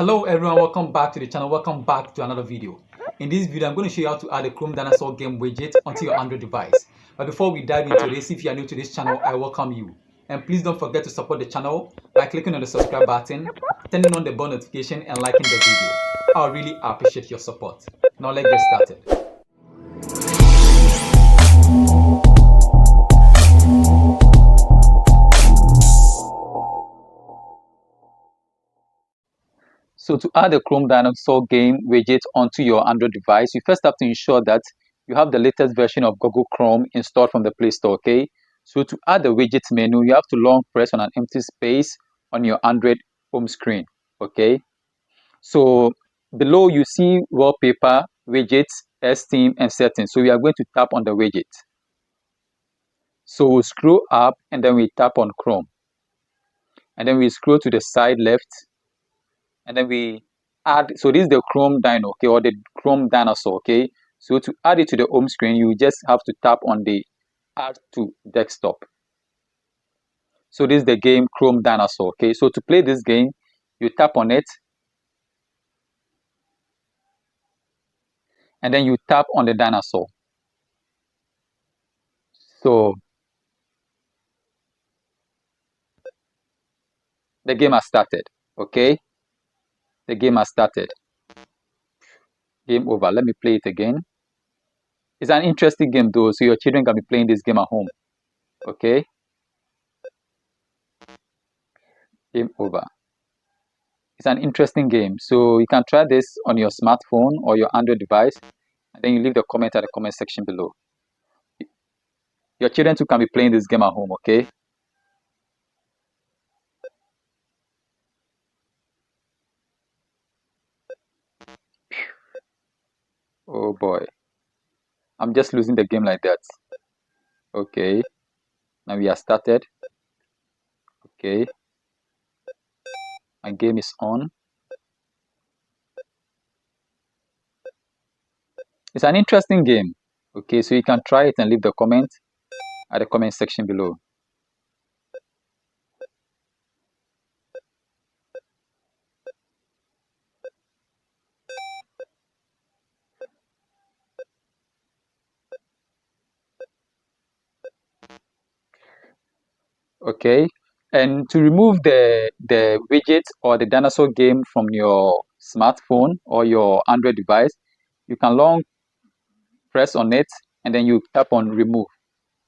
Hello everyone, welcome back to the channel, welcome back to another video. In this video, I'm going to show you how to add a Chrome Dinosaur Game widget onto your Android device. But before we dive into this, if you are new to this channel, I welcome you. And please don't forget to support the channel by clicking on the subscribe button, turning on the bell notification and liking the video. I'll really appreciate your support. Now let's get started. So to add a Chrome Dinosaur Game widget onto your Android device, you first have to ensure that you have the latest version of Google Chrome installed from the Play Store, okay? So to add the widget menu, you have to long press on an empty space on your Android home screen, okay? So below you see wallpaper, widgets, Steam, and settings. So we are going to tap on the widget. So we'll scroll up and then we tap on Chrome. And then we scroll to the side left. And then we add, so this is the Chrome Dino, okay, or the Chrome Dinosaur, okay. So to add it to the home screen, you just have to tap on the Add to Desktop. So this is the game Chrome Dinosaur, okay. So to play this game, you tap on it, and then you tap on the dinosaur. So the game has started, okay. The game has started. Game over. Let me play it again. It's an interesting game though, so your children can be playing this game at home, okay. Game over. It's an interesting game, so you can try this on your smartphone or your Android device, and then you leave the comment at the comment section below. Your children too can be playing this game at home, okay. Oh boy, I'm just losing the game like that. Okay, now we are started. Okay, my game is on. It's an interesting game, okay, so you can try it and leave the comment at the comment section below. Okay, and to remove the widget or the dinosaur game from your smartphone or your Android device, you can long press on it and then you tap on remove.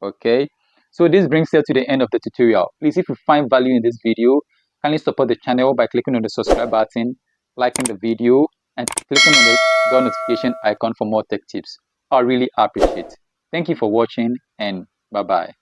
Okay, so this brings us to the end of the tutorial. Please, if you find value in this video, kindly support the channel by clicking on the subscribe button, liking the video, and clicking on the bell notification icon for more tech tips. I really appreciate it. Thank you for watching, and bye bye.